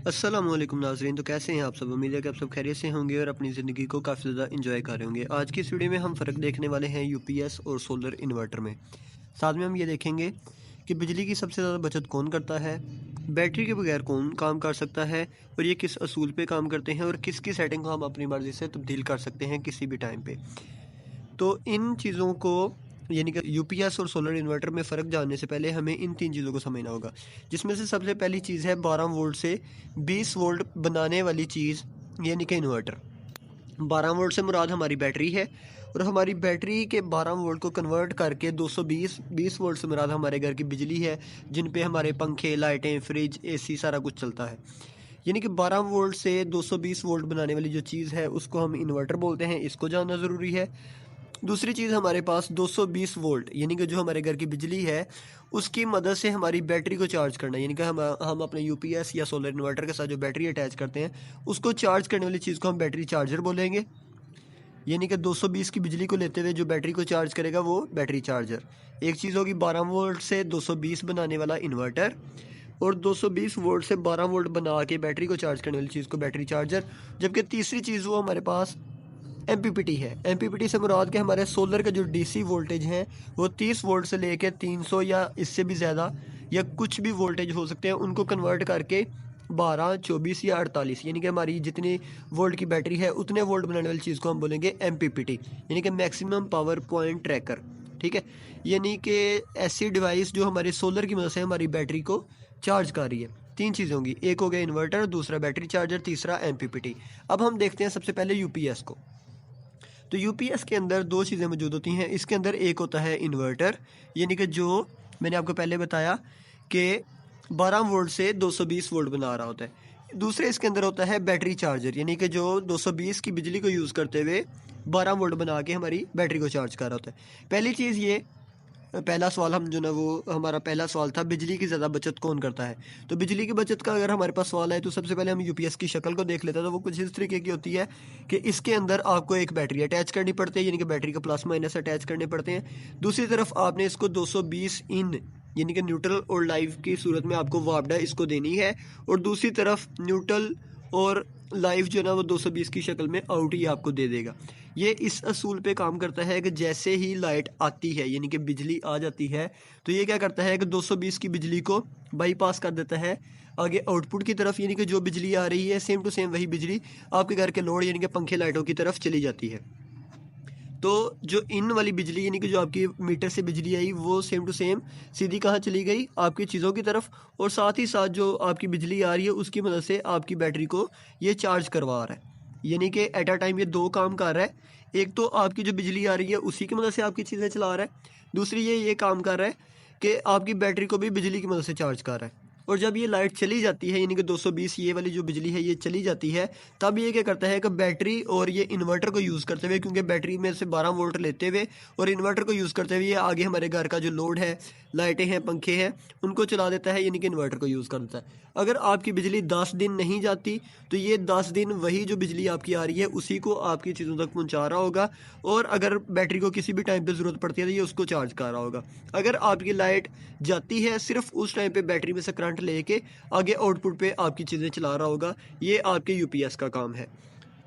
अस्सलामुअलैकुम नाज़रीन। तो कैसे हैं आप सब? उम्मीद है कि आप सब खैरियत से होंगे और अपनी ज़िंदगी को काफ़ी ज़्यादा इंजॉय कर रहे होंगे। आज की इस वीडियो में हम फ़र्क देखने वाले हैं यूपीएस और सोलर इन्वर्टर में। साथ में हम ये देखेंगे कि बिजली की सबसे ज़्यादा बचत कौन करता है, बैटरी के बगैर कौन काम कर सकता है और ये किस असूल पे काम करते हैं और किसकी सेटिंग को हम अपनी मर्ज़ी से तब्दील कर सकते हैं किसी भी टाइम पे। तो इन चीज़ों को यानी कि यूपीएस और सोलर इन्वर्टर में फ़र्क जानने से पहले हमें इन 3 चीज़ों को समझना होगा। जिसमें से सबसे पहली चीज़ है 12 वोल्ट से 20 वोल्ट बनाने वाली चीज़, यानी कि इन्वर्टर। 12 वोल्ट से मुराद हमारी बैटरी है और हमारी बैटरी के 12 वोल्ट को कन्वर्ट करके 220 वोल्ट से मुराद हमारे घर की बिजली है, जिन पे हमारे पंखे, लाइटें, फ्रिज, एसी सारा कुछ चलता है। यानी कि 12 वोल्ट से 220 वोल्ट बनाने वाली जो चीज़ है उसको हम इन्वर्टर बोलते हैं, इसको जानना ज़रूरी है। दूसरी चीज़, हमारे पास 220 वोल्ट यानी कि जो हमारे घर की बिजली है उसकी मदद से हमारी बैटरी को चार्ज करना, यानी कि हम अपने यूपीएस या सोलर इन्वर्टर के साथ जो बैटरी अटैच करते हैं उसको चार्ज करने वाली चीज़ को हम बैटरी चार्जर बोलेंगे। यानी कि 220 की बिजली को लेते हुए जो बैटरी को चार्ज करेगा वो बैटरी चार्जर। एक चीज़ होगी 12 वोल्ट से 220 बनाने वाला इन्वर्टर, और 220 वोल्ट से 12 वोल्ट बना के बैटरी को चार्ज करने वाली चीज़ को बैटरी चार्जर। जबकि तीसरी चीज़ वो हमारे पास एमपीपीटी है। एमपीपीटी से मुराद के हमारे सोलर का जो डीसी वोल्टेज है वो 30 वोल्ट से लेके 300 या इससे भी ज़्यादा या कुछ भी वोल्टेज हो सकते हैं, उनको कन्वर्ट करके 12, 24 या 48 यानी कि हमारी जितनी वोल्ट की बैटरी है उतने वोल्ट बनाने वाली चीज़ को हम बोलेंगे एमपीपीटी, यानी कि मैक्सिमम पावर पॉइंट ट्रैकर। ठीक है, यानी कि ऐसी डिवाइस जो हमारे सोलर की मदद से हमारी बैटरी को चार्ज कर रही है। 3 चीज़ें होंगी, एक हो गया इन्वर्टर, दूसरा बैटरी चार्जर, तीसरा एमपीपीटी। अब हम देखते हैं सबसे पहले यूपीएस को। तो यूपीएस के अंदर 2 चीज़ें मौजूद होती हैं। इसके अंदर एक होता है इन्वर्टर, यानी कि जो मैंने आपको पहले बताया कि 12 वोल्ट से 220 वोल्ट बना रहा होता है। दूसरे इसके अंदर होता है बैटरी चार्जर, यानी कि जो 220 की बिजली को यूज़ करते हुए 12 वोल्ट बना के हमारी बैटरी को चार्ज कर रहा होता है। पहली चीज़ ये, पहला सवाल हम जो ना वो हमारा पहला सवाल था, बिजली की ज़्यादा बचत कौन करता है। तो बिजली की बचत का अगर हमारे पास सवाल है तो सबसे पहले हम यूपीएस की शक्ल को देख लेते हैं। तो वो कुछ इस तरीके की होती है कि इसके अंदर आपको एक बैटरी अटैच करनी पड़ती है, यानी कि बैटरी का प्लस माइनस अटैच करने पड़ते हैं। दूसरी तरफ आपने इसको 220 इन यानी कि न्यूट्रल और लाइव की सूरत में आपको वापडा इसको देनी है, और दूसरी तरफ न्यूट्रल और लाइव जो ना वो 220 की शक्ल में आउट ही आपको दे देगा। ये इस असूल पे काम करता है कि जैसे ही लाइट आती है यानी कि बिजली आ जाती है तो ये क्या करता है कि 220 की बिजली को बाईपास कर देता है आगे आउटपुट की तरफ, यानी कि जो बिजली आ रही है सेम टू सेम वही बिजली आपके घर के लोड यानी कि पंखे लाइटों की तरफ चली जाती है। तो जो इन वाली बिजली यानी कि जो आपकी मीटर से बिजली आई वो सेम टू सेम सीधी कहाँ चली गई, आपकी चीज़ों की तरफ, और साथ ही साथ जो आपकी बिजली आ रही है उसकी मदद से आपकी बैटरी को ये चार्ज करवा रहा है। यानी कि एट अ टाइम ये 2 काम कर रहा है। एक तो आपकी जो बिजली आ रही है उसी की मदद से आपकी चीज़ें चला रहा है, दूसरी ये काम कर रहा है कि आपकी बैटरी को भी बिजली की मदद से चार्ज कर रहा है। और जब ये लाइट चली जाती है यानी कि 220 ये वाली जो बिजली है ये चली जाती है, तब ये क्या करता है कि बैटरी और ये इन्वर्टर को यूज़ करते हुए, क्योंकि बैटरी में से 12 वोल्ट लेते हुए और इन्वर्टर को यूज़ करते हुए ये आगे हमारे घर का जो लोड है, लाइटें हैं, पंखे हैं, उनको चला देता है, यानी कि इन्वर्टर को यूज़ कर देता है। अगर आपकी बिजली 10 दिन नहीं जाती तो ये 10 दिन वही जो बिजली आपकी आ रही है उसी को आपकी चीज़ों तक पहुँचा रहा होगा, और अगर बैटरी को किसी भी टाइम पर ज़रूरत पड़ती है तो ये उसको चार्ज कर रहा होगा। अगर आपकी लाइट जाती है सिर्फ उस टाइम पे बैटरी में से करंट लेके आगे आउटपुट पे आपकी चीज़ें चला रहा होगा। ये आपके यूपीएस का काम है।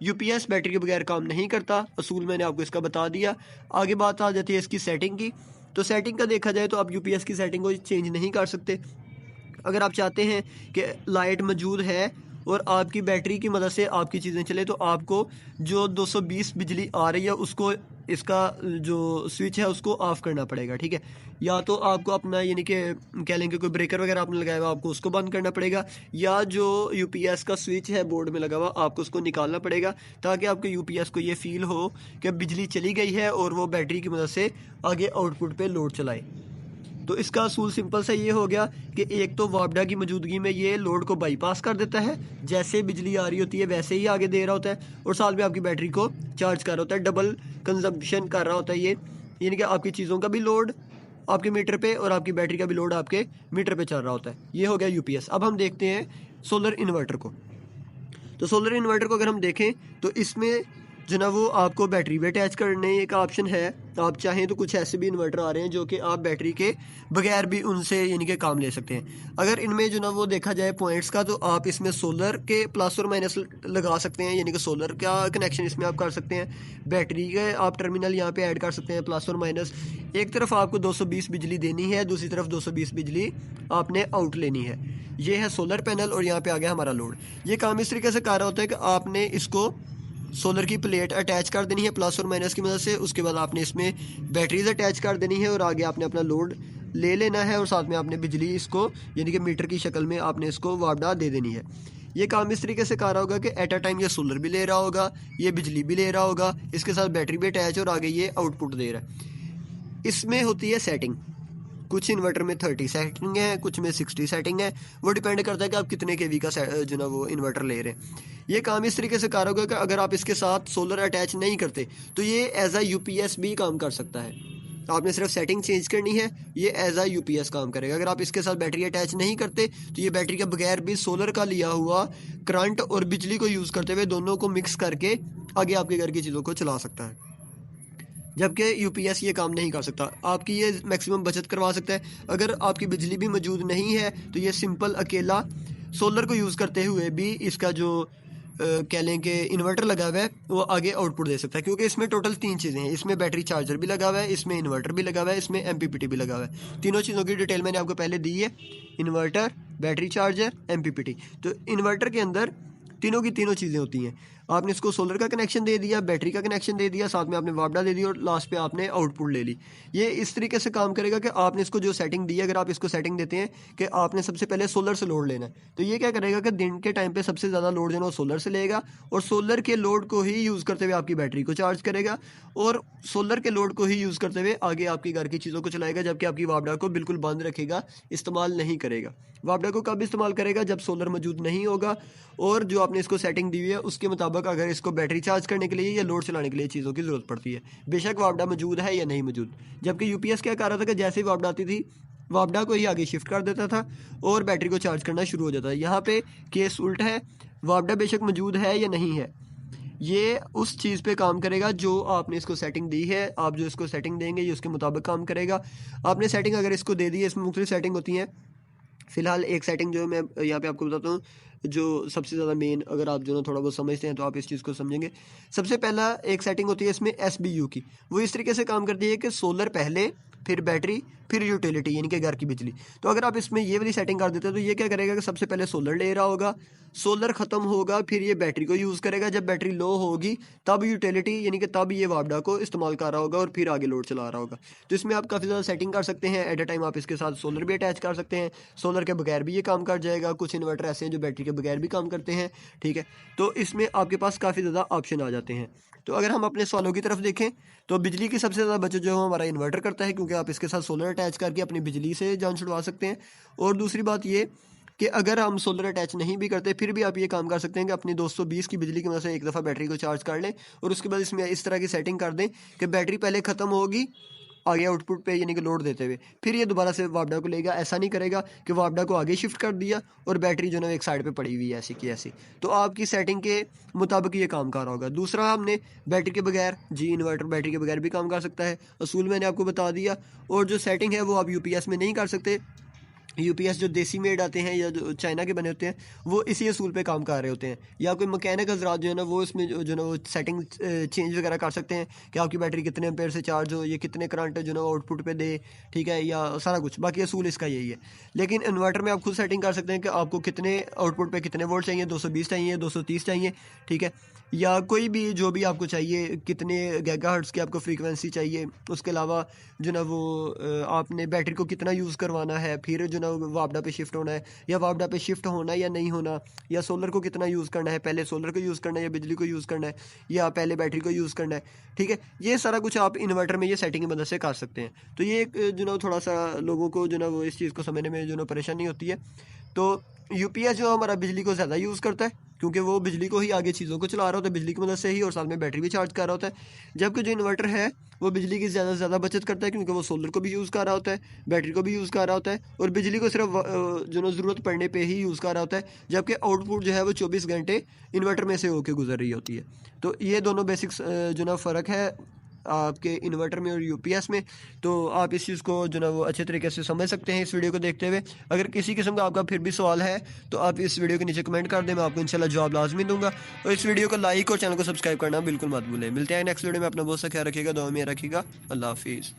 यूपीएस बैटरी के बगैर काम नहीं करता, असूल मैंने आपको इसका बता दिया। आगे बात आ जाती है इसकी सेटिंग की। तो सेटिंग का देखा जाए तो आप यूपीएस की सेटिंग को चेंज नहीं कर सकते। अगर आप चाहते हैं कि लाइट मौजूद है और आपकी बैटरी की मदद से आपकी चीज़ें चले तो आपको जो 220 बिजली आ रही है उसको, इसका जो स्विच है उसको ऑफ़ करना पड़ेगा। ठीक है, या तो आपको अपना यानी कि कह लेंगे कोई ब्रेकर वगैरह आपने लगाया हुआ आपको उसको बंद करना पड़ेगा, या जो यूपीएस का स्विच है बोर्ड में लगा हुआ आपको उसको निकालना पड़ेगा, ताकि आपके यूपीएस को ये फील हो कि बिजली चली गई है और वो बैटरी की मदद से आगे आउटपुट पे लोड चलाए। तो इसका असूल सिंपल सा ये हो गया कि एक तो वापडा की मौजूदगी में ये लोड को बाईपास कर देता है, जैसे बिजली आ रही होती है वैसे ही आगे दे रहा होता है, और साथ में आपकी बैटरी को चार्ज कर रहा होता है, डबल कंजम्पशन कर रहा होता है ये, यानी कि आपकी चीज़ों का भी लोड आपके मीटर पे और आपकी बैटरी का भी लोड आपके मीटर पे चल रहा होता है। ये हो गया यूपीएस। अब हम देखते हैं सोलर इन्वर्टर को। तो सोलर इन्वर्टर को अगर हम देखें तो इसमें जो ना वो आपको बैटरी भी अटैच करने का ऑप्शन है। आप चाहें तो कुछ ऐसे भी इन्वर्टर आ रहे हैं जो कि आप बैटरी के बगैर भी उनसे यानी कि काम ले सकते हैं। अगर इनमें जो ना वो देखा जाए पॉइंट्स का, तो आप इसमें सोलर के प्लस और माइनस लगा सकते हैं, यानी कि सोलर का कनेक्शन इसमें आप कर सकते हैं। बैटरी के आप टर्मिनल यहाँ पे ऐड कर सकते हैं प्लस और माइनस। एक तरफ आपको 220 बिजली देनी है, दूसरी तरफ 220 बिजली आपने आउट लेनी है। ये है सोलर पैनल और यहाँ पे आ गया हमारा लोड। ये काम इस तरीके से कर रहा होता है कि आपने इसको सोलर की प्लेट अटैच कर देनी है प्लस और माइनस की मदद से। उसके बाद आपने इसमें बैटरीज अटैच कर देनी है और आगे आपने अपना लोड ले लेना है और साथ में आपने बिजली इसको यानी कि मीटर की शक्ल में आपने इसको वापडा दे देनी है। ये काम इस तरीके से कर रहा होगा कि एट अ टाइम ये सोलर भी ले रहा होगा, ये बिजली भी ले रहा होगा, इसके साथ बैटरी भी अटैच और आगे ये आउटपुट दे रहा है। इसमें होती है सेटिंग। कुछ इन्वर्टर में 30 सेटिंग है, कुछ में 60 सेटिंग है। वो डिपेंड करता है कि आप कितने केवी का जो ना वो इन्वर्टर ले रहे हैं। ये काम इस तरीके से कर होगा कि अगर आप इसके साथ सोलर अटैच नहीं करते तो ये एज आ यूपीएस भी काम कर सकता है। आपने सिर्फ सेटिंग चेंज करनी है, ये एज आ यूपीएस काम करेगा। अगर आप इसके साथ बैटरी अटैच नहीं करते तो ये बैटरी के बगैर भी सोलर का लिया हुआ करंट और बिजली को यूज़ करते हुए दोनों को मिक्स करके आगे आपके घर की चीज़ों को चला सकता है। जबकि यूपीएस ये काम नहीं कर सकता। आपकी ये मैक्सिमम बचत करवा सकता है। अगर आपकी बिजली भी मौजूद नहीं है तो ये सिंपल अकेला सोलर को यूज़ करते हुए भी इसका जो कह लें कि इन्वर्टर लगा हुआ है वो आगे आउटपुट दे सकता है, क्योंकि इसमें टोटल 3 चीज़ें हैं। इसमें बैटरी चार्जर भी लगा हुआ है, इसमें इन्वर्टर भी लगा हुआ है, इसमें एमपीपीटी भी लगा हुआ है। तीनों चीज़ों की डिटेल मैंने आपको पहले दी है, इन्वर्टर, बैटरी चार्जर, एमपीपीटी। तो इन्वर्टर के अंदर तीनों की तीनों चीज़ें होती हैं। आपने इसको सोलर का कनेक्शन दे दिया, बैटरी का कनेक्शन दे दिया, साथ में आपने वापडा दे दी और लास्ट पे आपने आउटपुट ले ली। ये इस तरीके से काम करेगा कि आपने इसको जो सेटिंग दी है, अगर आप इसको सेटिंग देते हैं कि आपने सबसे पहले सोलर से लोड लेना है, तो ये क्या करेगा कि दिन के टाइम पे सबसे ज़्यादा लोड जो है वो सोलर से लेगा और सोलर के लोड को ही यूज़ करते हुए आपकी बैटरी को चार्ज करेगा और सोलर के लोड को ही यूज़ करते हुए आगे आपके घर की चीज़ों को चलाएगा। जबकि आपकी वापडा को बिल्कुल बंद रखेगा, इस्तेमाल नहीं करेगा। वापडा को कब इस्तेमाल करेगा? जब सोलर मौजूद नहीं होगा और जो आपने इसको सेटिंग दी हुई है उसके मुताबिक अगर इसको बैटरी चार्ज करने के लिए या लोड चलाने के लिए चीज़ों की ज़रूरत पड़ती है, बेशक वापडा मौजूद है या नहीं मौजूद। जबकि यूपीएस क्या कर रहा था कि जैसे ही वापडा आती थी वापडा को ही आगे शिफ्ट कर देता था और बैटरी को चार्ज करना शुरू हो जाता है। यहाँ पे केस उल्टा है, वापडा बेशक मौजूद है या नहीं है, ये उस चीज़ पे काम करेगा जो आपने इसको सेटिंग दी है। आप जो इसको सेटिंग देंगे ये उसके मुताबिक काम करेगा। आपने सेटिंग अगर इसको दे दी है, इसमें मुख्तलिफ सेटिंग होती हैं। फ़िलहाल एक सेटिंग जो मैं यहाँ पे आपको बताता हूँ, जो सबसे ज़्यादा मेन, अगर आप जो ना थोड़ा बहुत समझते हैं तो आप इस चीज़ को समझेंगे। सबसे पहला एक सेटिंग होती है इसमें एसबीयू की। वो इस तरीके से काम करती है कि सोलर पहले, फिर बैटरी, फिर यूटिलिटी यानी कि घर की बिजली। तो अगर आप इसमें ये वाली सेटिंग कर देते हैं तो ये क्या करेगा कि सबसे पहले सोलर ले रहा होगा, सोलर ख़त्म होगा, फिर ये बैटरी को यूज़ करेगा। जब बैटरी लो होगी तब यूटिलिटी यानी कि तब ये वापडा को इस्तेमाल कर रहा होगा और फिर आगे लोड चला रहा होगा। तो इसमें आप काफ़ी ज़्यादा सेटिंग कर सकते हैं। एट अ टाइम आप इसके साथ सोलर भी अटैच कर सकते हैं, सोलर के बगैर भी ये काम कर जाएगा। कुछ इन्वर्टर ऐसे हैं जो बैटरी के बगैर भी काम करते हैं, ठीक है। तो इसमें आपके पास काफ़ी ज़्यादा ऑप्शन आ जाते हैं। तो अगर हम अपने सवालों की तरफ देखें तो बिजली की सबसे ज़्यादा बचत जो है हमारा इन्वर्टर करता है, क्योंकि आप इसके साथ सोलर अटैच करके अपनी बिजली से जान छुड़वा सकते हैं। और दूसरी बात ये कि अगर हम सोलर अटैच नहीं भी करते फिर भी आप ये काम कर सकते हैं कि अपनी 220 की बिजली की मदद से एक दफ़ा बैटरी को चार्ज कर लें और उसके बाद इसमें इस तरह की सेटिंग कर दें कि बैटरी पहले ख़त्म होगी आगे आउटपुट पे यानी कि लोड देते हुए, फिर ये दोबारा से वापडा को लेगा। ऐसा नहीं करेगा कि वापडा को आगे शिफ्ट कर दिया और बैटरी जो है एक साइड पे पड़ी हुई है ऐसी की ऐसी। तो आपकी सेटिंग के मुताबिक ये काम कर रहा होगा। दूसरा, हमने बैटरी के बगैर, जी इन्वर्टर बैटरी के बगैर भी काम कर सकता है, असूल मैंने आपको बता दिया। और जो सेटिंग है वो आप यूपीएस में नहीं कर सकते। यूपीएस जो देसी मेड आते हैं या जो चाइना के बने होते हैं वो इसी असूल पे काम कर रहे होते हैं। या कोई मैकेनिक हजरात जो है ना वो इसमें जो ना वो सेटिंग चेंज वगैरह कर सकते हैं कि आपकी बैटरी कितने एम्पेयर से चार्ज हो, ये कितने करंट जो ना आउटपुट पे दे, ठीक है, या सारा कुछ। बाकी असूल इसका यही है। लेकिन इन्वर्टर में आप खुद सेटिंग कर सकते हैं कि आपको कितने आउटपुट पे कितने वोल्ट चाहिए, 220 चाहिए, 230 चाहिए, ठीक है, या कोई भी जो भी आपको चाहिए, कितने गीगाहर्ट्ज़ की आपको फ्रीक्वेंसी चाहिए। उसके अलावा जो ना वो आपने बैटरी को कितना यूज़ करवाना है, फिर जो ना वापडा पे शिफ्ट होना है या वापडा पे शिफ्ट होना है या नहीं होना, या सोलर को कितना यूज़ करना है, पहले सोलर को यूज़ करना है या बिजली को यूज़ करना है या पहले बैटरी को यूज़ करना है, ठीक है। ये सारा कुछ आप इन्वर्टर में ये सेटिंग की मदद से कर सकते हैं। तो ये जो ना थोड़ा सा लोगों को जो ना वो इस चीज़ को समझने में जो ना परेशानी होती है। तो यूपीएस जो हमारा बिजली को ज़्यादा यूज़ करता है, क्योंकि वो बिजली को ही आगे चीज़ों को चला रहा होता है बिजली की मदद से ही, और साथ में बैटरी भी चार्ज कर रहा होता है। जबकि जो इन्वर्टर है वो बिजली की ज़्यादा से ज़्यादा बचत करता है, क्योंकि वो सोलर को भी यूज़ कर रहा होता है, बैटरी को भी यूज़ कर रहा होता है, और बिजली को सिर्फ जो ना ज़रूरत पड़ने पे ही यूज़ कर रहा होता है। जबकि आउटपुट जो है वो 24 घंटे इन्वर्टर में से होके गुजर रही होती है। तो ये दोनों बेसिक्स जो ना फ़र्क है आपके इन्वर्टर में और यूपीएस में। तो आप इस चीज़ को जो ना वो अच्छे तरीके से समझ सकते हैं इस वीडियो को देखते हुए। अगर किसी किस्म का आपका फिर भी सवाल है तो आप इस वीडियो के नीचे कमेंट कर दें, मैं आपको इंशाल्लाह जवाब लाजमी दूंगा। और इस वीडियो को लाइक और चैनल को सब्सक्राइब करना बिल्कुल मत भूलें। मिलते हैं नेक्स्ट वीडियो में, अपना बहुत सा ख्याल रखिएगा, दुआ में रखिएगा। अल्लाह हाफिज़।